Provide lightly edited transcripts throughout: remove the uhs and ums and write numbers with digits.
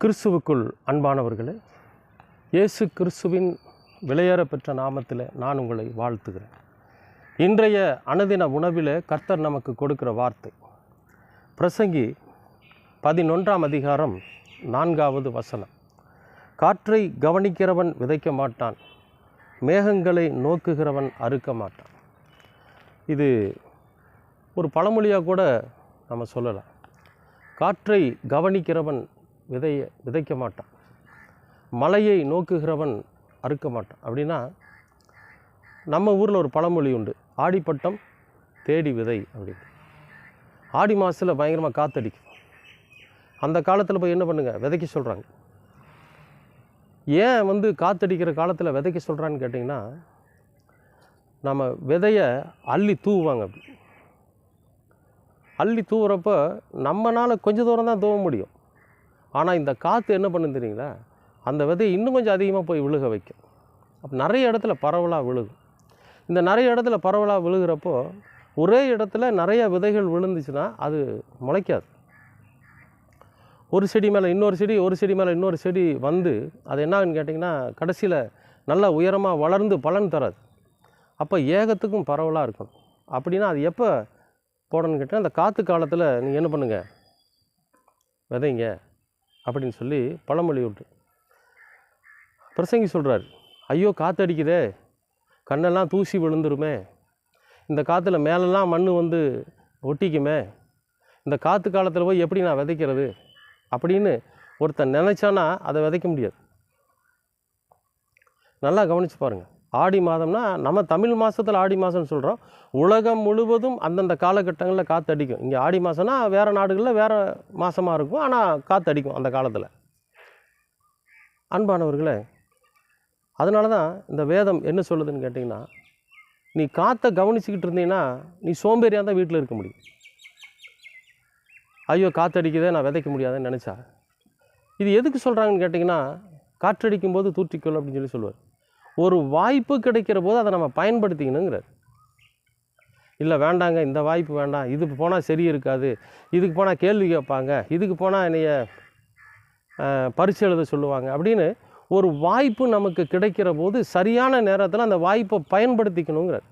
கிறிஸ்துவுக்குள் அன்பானவர்களே, இயேசு கிறிஸ்துவின் விலையேற பெற்ற நாமத்தில் நான் உங்களை வாழ்த்துகிறேன். இன்றைய அனுதின உணவில் கர்த்தர் நமக்கு கொடுக்கிற வார்த்தை பிரசங்கி 11ஆம் அதிகாரம் 4வது வசனம். காற்றை கவனிக்கிறவன் விதைக்க மாட்டான், மேகங்களை நோக்குகிறவன் அறுக்க மாட்டான். இது ஒரு பழமொழியாக கூட நம்ம சொல்லலாம். காற்றை கவனிக்கிறவன் விதைக்க மாட்டான், மலையை நோக்குகிறவன் அறுக்க மாட்டான். அப்படின்னா நம்ம ஊரில் ஒரு பழமொழி உண்டு, ஆடிப்பட்டம் தேடி விதை அப்படின்னு. ஆடி மாதத்தில் பயங்கரமாக காற்றடிக்கும். அந்த காலத்தில் போய் என்ன பண்ணுங்க, விதைக்க சொல்கிறாங்க. ஏன் காற்றடிக்கிற காலத்தில் விதைக்க சொல்கிறான்னு கேட்டிங்கன்னா, நம்ம விதையை அள்ளி தூவுவாங்க. அப்படி அள்ளி தூவுறப்போ நம்மளால் கொஞ்சம் தூரம் தான் தூவ முடியும். ஆனால் இந்த காற்று என்ன பண்ணுன்னு தெரியுங்களா, அந்த விதையை இன்னும் கொஞ்சம் அதிகமாக போய் விழுக வைக்கும். அப்போ நிறைய இடத்துல பரவலாக விழுகும். இந்த நிறைய இடத்துல பரவலாக விழுகிறப்போ ஒரே இடத்துல நிறைய விதைகள் விழுந்துச்சுன்னா அது முளைக்காது. ஒரு செடி மேலே இன்னொரு செடி, ஒரு செடி மேலே இன்னொரு செடி வந்து அது என்னான்னு கேட்டிங்கன்னா கடைசியில் நல்லா உயரமாக வளர்ந்து பலன் தராது. அப்போ ஏகத்துக்கும் பரவலாக இருக்கணும். அப்படின்னா அது எப்போ போடணும்னு கேட்டால், அந்த காற்று காலத்தில் நீங்கள் என்ன பண்ணுங்கள், விதைங்க அப்படின்னு சொல்லி பழமொழி விட்டு பிரசங்கி சொல்கிறார். ஐயோ காற்று அடிக்குதே, கண்ணெல்லாம் தூசி விழுந்துருமே, இந்த காற்றுல மேலெல்லாம் மண் ஒட்டிக்குமே, இந்த காற்று காலத்தில் போய் எப்படி நான் விதைக்கிறது அப்படின்னு ஒருத்தன் நினச்சானா அதை விதைக்க முடியாது. நல்லா கவனித்து பாருங்கள். ஆடி மாதம்னா நம்ம தமிழ் மாதத்தில் ஆடி மாதம்னு சொல்கிறோம். உலகம் முழுவதும் அந்தந்த காலகட்டங்களில் காற்று அடிக்கும். இங்கே ஆடி மாதம்னா வேறு நாடுகளில் வேறு மாதமாக இருக்கும், ஆனால் காற்று அடிக்கும் அந்த காலத்தில். அன்பானவர்களே, அதனால தான் இந்த வேதம் என்ன சொல்லுதுன்னு கேட்டிங்கன்னா, நீ காற்றை கவனிச்சிக்கிட்டு இருந்தீங்கன்னா நீ சோம்பேறியாக தான் வீட்டில் இருக்க முடியும். ஐயோ காற்றடிக்குதே, நான் விதைக்க முடியாதுன்னு நினச்சா. இது எதுக்கு சொல்கிறாங்கன்னு கேட்டிங்கன்னா, காற்றடிக்கும் போது தூற்றிக்கொள் அப்படின்னு சொல்லுவார். ஒரு வாய்ப்பு கிடைக்கிற போது அதை நம்ம பயன்படுத்திக்கணுங்கிறார். இல்லை வேண்டாங்க, இந்த வாய்ப்பு வேண்டாம், இதுக்கு போனால் சரி இருக்காது, இதுக்கு போனால் கேள்வி கேட்பாங்க, இதுக்கு போனால் என்னைய பரீட்சை எழுத சொல்லுவாங்க அப்படின்னு ஒரு வாய்ப்பு நமக்கு கிடைக்கிற போது சரியான நேரத்தில் அந்த வாய்ப்பை பயன்படுத்திக்கணுங்கிறார்.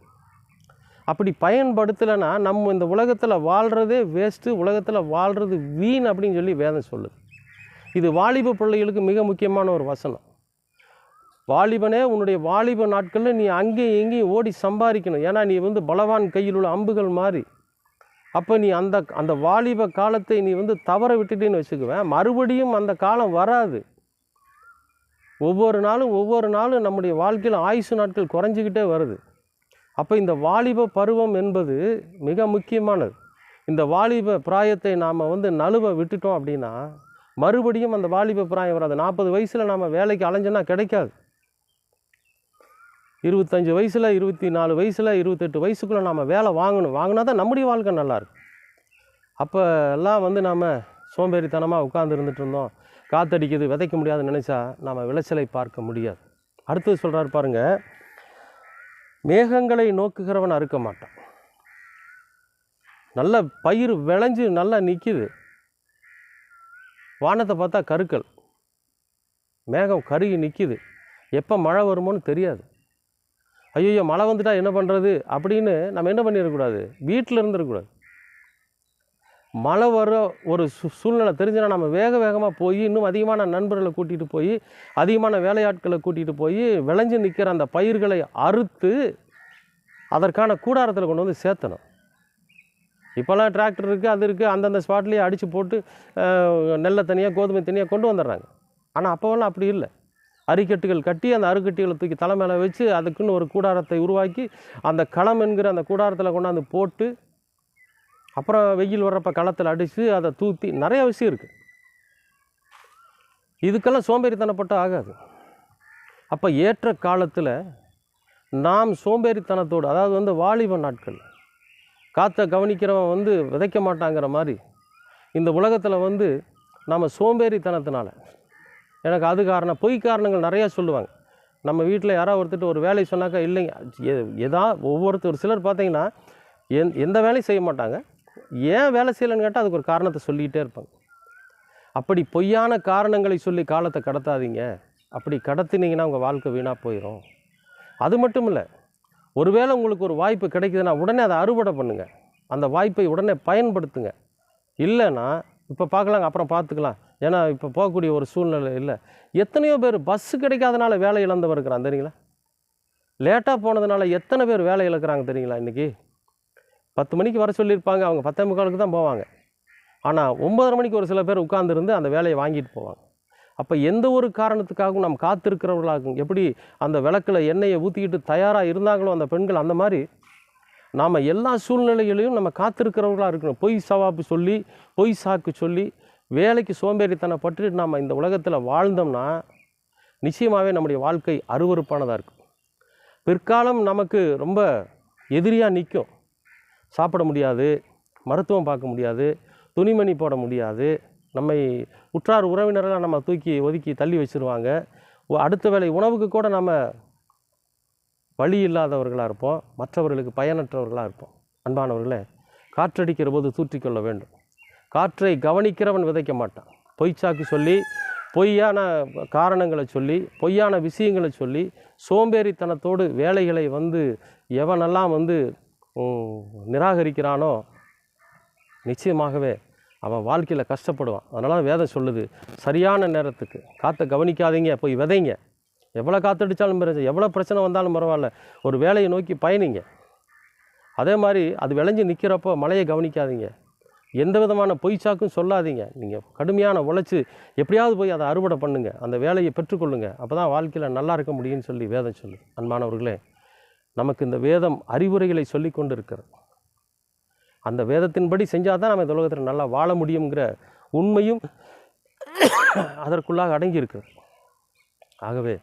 அப்படி பயன்படுத்தலைன்னா நம்ம இந்த உலகத்தில் வாழ்கிறதே வேஸ்ட்டு, உலகத்தில் வாழ்கிறது வீண் அப்படின்னு சொல்லி வேதம் சொல்லுது. இது வாலிப பிள்ளைகளுக்கு மிக முக்கியமான ஒரு வசனம். வாலிபனே, உன்னுடைய வாலிப நாட்களில் நீ அங்கேயும் எங்கேயும் ஓடி சம்பாதிக்கணும். ஏன்னா நீ பலவான் கையில் உள்ள அம்புகள் மாறி. அப்போ நீ அந்த வாலிப காலத்தை நீ தவற விட்டுட்டேன்னு வச்சுக்குவேன், மறுபடியும் அந்த காலம் வராது. ஒவ்வொரு நாளும் நம்முடைய வாழ்க்கையில் ஆயுசு நாட்கள் குறைஞ்சிக்கிட்டே வருது. அப்போ இந்த வாலிப பருவம் என்பது மிக முக்கியமானது. இந்த வாலிப பிராயத்தை நாம் நழுவ விட்டுட்டோம் அப்படின்னா மறுபடியும் அந்த வாலிப பிராயம் வராது. 40 வயசில் நாம் வேலைக்கு அலைஞ்சோன்னா கிடைக்காது. 25 வயசில், 24 வயசில், 28 வயசுக்குள்ளே நாம் வேலை வாங்கினா தான் நம்முடைய வாழ்க்கை நல்லாயிருக்கும். அப்போ எல்லாம் நாம் சோம்பேறித்தனமாக உட்கார்ந்து இருந்துட்டு இருந்தோம், காற்றடிக்குது விதைக்க முடியாதுன்னு நினச்சா நாம் விளைச்சலை பார்க்க முடியாது. அடுத்தது சொல்கிறார் பாருங்க, மேகங்களை நோக்குகிறவன் அறுக்க மாட்டான். நல்ல பயிர் விளைஞ்சு நல்லா நிற்கிது, வானத்தை பார்த்தா கருக்கள், மேகம் கருகி நிற்கிது, எப்போ மழை வருமோன்னு தெரியாது. ஐயோ மழை வந்துட்டா என்ன பண்ணுறது அப்படின்னு நம்ம என்ன பண்ணிடக்கூடாது, வீட்டில் இருந்துடக்கூடாது. மழை வர ஒரு சூழ்நிலை தெரிஞ்சுன்னா நம்ம வேகமாக போய் இன்னும் அதிகமான நண்பர்களை கூட்டிகிட்டு போய், அதிகமான வேலையாட்களை கூட்டிகிட்டு போய் விளைஞ்சு நிற்கிற அந்த பயிர்களை அறுத்து அதற்கான கூடாரத்தில் கொண்டு சேர்த்தணும். இப்போல்லாம் டிராக்டர் இருக்குது, அது இருக்குது, அந்தந்த ஸ்பாட்லேயே அடித்து போட்டு நெல்லை தனியாக கோதுமை தனியாக கொண்டு வந்துடுறாங்க. ஆனால் அப்போவெல்லாம் அப்படி இல்லை. அரிக்கட்டுகள் கட்டி அந்த அருக்கட்டிகளை தூக்கி தலை மேலே வச்சு அதுக்குன்னு ஒரு கூடாரத்தை உருவாக்கி அந்த களம் என்கிற அந்த கூடாரத்தில் கொண்டாந்து போட்டு அப்புறம் வெயில் வர்றப்போ களத்தில் அடித்து அதை தூத்தி நிறைய விஷயம் இருக்குது. இதுக்கெல்லாம் சோம்பேறித்தனப்பட்டு ஆகாது. அப்போ ஏற்ற காலத்தில் நாம் சோம்பேறித்தனத்தோடு, அதாவது வாலிப நாட்கள், காற்றை கவனிக்கிறவன் விதைக்க மாட்டாங்கிற மாதிரி இந்த உலகத்தில் நம்ம சோம்பேறித்தனத்தினால, எனக்கு அது காரணம், பொய் காரணங்கள் நிறையா சொல்லுவாங்க. நம்ம வீட்டில் யாராவது ஒருத்தர் ஒரு வேலையை சொன்னாக்கா இல்லைங்க, ஒவ்வொருத்தர் சிலர் பார்த்தீங்கன்னா எந்த வேலையும் செய்ய மாட்டாங்க. ஏன் வேலை செய்யலைன்னு கேட்டால் அதுக்கு ஒரு காரணத்தை சொல்லிக்கிட்டே இருப்பாங்க. அப்படி பொய்யான காரணங்களை சொல்லி காலத்தை கடத்தாதீங்க. அப்படி கடத்தினீங்கன்னா உங்கள் வாழ்க்கை வீணாக போயிடும். அது மட்டும் இல்லை, ஒருவேளை உங்களுக்கு ஒரு வாய்ப்பு கிடைக்குதுன்னா உடனே அதை அறுவடை பண்ணுங்கள். அந்த வாய்ப்பை உடனே பயன்படுத்துங்க. இல்லைன்னா இப்போ பார்க்கலாங்க, அப்புறம் பார்த்துக்கலாம், ஏன்னா இப்போ போகக்கூடிய ஒரு சூழ்நிலை இல்லை. எத்தனையோ பேர் பஸ்ஸு கிடைக்காதனால வேலை இழந்தவர் இருக்கிறான் தெரியுங்களா? லேட்டாக போனதுனால எத்தனை பேர் வேலை இழக்கிறாங்க தெரியுங்களா? இன்றைக்கி 10 மணிக்கு வர சொல்லியிருப்பாங்க, அவங்க 10:45 தான் போவாங்க. ஆனால் 9:30 மணிக்கு ஒரு சில பேர் உட்கார்ந்துருந்து அந்த வேலையை வாங்கிட்டு போவாங்க. அப்போ எந்த ஒரு காரணத்துக்காகவும் நம்ம காத்திருக்கிறவர்களாகும். எப்படி அந்த விளக்கில் எண்ணெயை ஊற்றிக்கிட்டு தயாராக இருந்தாங்களோ அந்த பெண்கள், அந்த மாதிரி நாம் எல்லா சூழ்நிலைகளையும் நம்ம காத்திருக்கிறவர்களாக இருக்கணும். பொய் சவாப்பு சொல்லி, பொய் சாக்கு சொல்லி, வேலைக்கு சோம்பேறித்தனப்பட்டு நாம் இந்த உலகத்தில் வாழ்ந்தோம்னா நிச்சயமாகவே நம்முடைய வாழ்க்கை அருவருப்பானதாக இருக்கும். பிற்காலம் நமக்கு ரொம்ப எதிரியாக நிற்கும். சாப்பிட முடியாது, மருத்துவம் பார்க்க முடியாது, துணிமணி போட முடியாது, நம்மை உற்றார் உறவினரெல்லாம் நம்ம தூக்கி ஒதுக்கி தள்ளி வச்சுருவாங்க. அடுத்த வேளை உணவுக்கு கூட நம்ம வழி இல்லாதவர்களாக இருப்போம், மற்றவர்களுக்கு பயனற்றவர்களாக இருப்போம். அன்பானவர்களே, காற்றடிக்கிற போது தூற்றிக்கொள்ள வேண்டும். காற்றை கவனிக்கிறவன் விதைக்க மாட்டான். பொய்ச்சாக்கு சொல்லி, பொய்யான காரணங்களை சொல்லி, பொய்யான விஷயங்களை சொல்லி, சோம்பேறித்தனத்தோடு வேலைகளை எவனெல்லாம் நிராகரிக்கிறானோ நிச்சயமாகவே அவன் வாழ்க்கையில் கஷ்டப்படுவான். அதனால வேதம் சொல்லுது, சரியான நேரத்துக்கு காற்றை கவனிக்காதீங்க, போய் விதைங்க. எவ்வளோ காற்றடித்தாலும் எவ்வளோ பிரச்சனை வந்தாலும் பரவாயில்ல, ஒரு வேலையை நோக்கி பயணிங்க. அதே மாதிரி அது விளைஞ்சு நிற்கிறப்போ மழையை கவனிக்காதீங்க, எந்த விதமான பொய்ச்சாக்கும் சொல்லாதீங்க. நீங்கள் கடுமையான உழைச்சி எப்படியாவது போய் அதை அறுவடை பண்ணுங்கள், அந்த வேலையை பெற்றுக்கொள்ளுங்கள். அப்போ தான் வாழ்க்கையில் நல்லா இருக்க முடியும்னு சொல்லி வேதம் சொல்லு. அன்பானவர்களே, நமக்கு இந்த வேதம் அறிவுரைகளை சொல்லி கொண்டு இருக்கிறது. அந்த வேதத்தின்படி செஞ்சால் தான் நம்ம இந்த உலகத்தில் நல்லா வாழ முடியுங்கிற உண்மையும் அதற்குள்ளாக அடங்கி இருக்கிறது. ஆகவே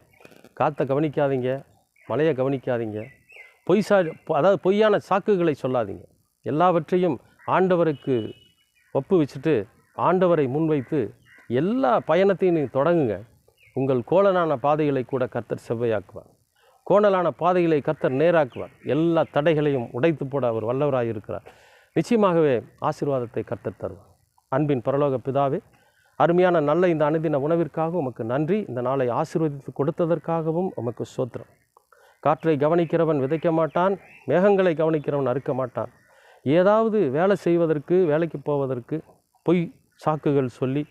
காற்றை கவனிக்காதீங்க, மழையை கவனிக்காதீங்க, அதாவது பொய்யான சாக்குகளை சொல்லாதீங்க. எல்லாவற்றையும் ஆண்டவருக்கு ஒப்பு வச்சுட்டு ஆண்டவரை முன்வைத்து எல்லா பயணத்தையும் நீங்கள் தொடங்குங்க. உங்கள் கோணலான பாதைகளை கூட கர்த்தர் செவ்வையாக்குவார். கோணலான பாதைகளை கர்த்தர் நேராக்குவார். எல்லா தடைகளையும் உடைத்து போட அவர் வல்லவராக இருக்கிறார். நிச்சயமாகவே ஆசீர்வாதத்தை கர்த்தர் தருவார். அன்பின் பரலோக பிதாவே, அருமையான நல்ல இந்த அனுதின உணவிற்காக உமக்கு நன்றி. இந்த நாளை ஆசீர்வதித்து கொடுத்ததற்காகவும் உமக்கு ஸ்தோத்திரம். காற்றை கவனிக்கிறவன் விதைக்க மாட்டான், மேகங்களை கவனிக்கிறவன் அறுக்க மாட்டான். ஏதாவது வேலை செய்வதற்கு, வேலைக்கு போவதற்கு பொய் சாக்குகள் சொல்லி,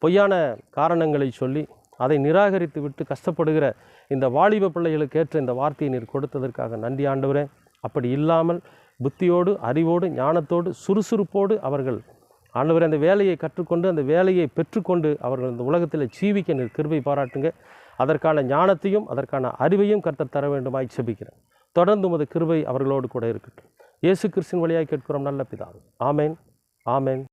பொய்யான காரணங்களை சொல்லி, அதை நிராகரித்து விட்டு கஷ்டப்படுகிற இந்த வாலிப பிள்ளைகளுக்கு ஏற்ற இந்த வார்த்தையை நீர் கொடுத்ததற்காக நன்றி ஆண்டவரே. அப்படி இல்லாமல் புத்தியோடு, அறிவோடு, ஞானத்தோடு, சுறுசுறுப்போடு அவர்கள் ஆண்டவரே அந்த வேலையை கற்றுக்கொண்டு, அந்த வேலையை பெற்றுக்கொண்டு அவர்கள் இந்த உலகத்தில் ஜீவிக்க நீர் கிருபை பாராட்டுங்க. அதற்கான ஞானத்தையும் அதற்கான அறிவையும் கர்த்தர் தர வேண்டுமாய் செபிக்கிறேன். தொடர்ந்து உமது கிருபை அவர்களோடு கூட இருக்கட்டும். இயேசு கிறிஸ்துவின் வழியாய் கேட்கிறோம் நல்ல பிதாவே. ஆமேன், ஆமேன்.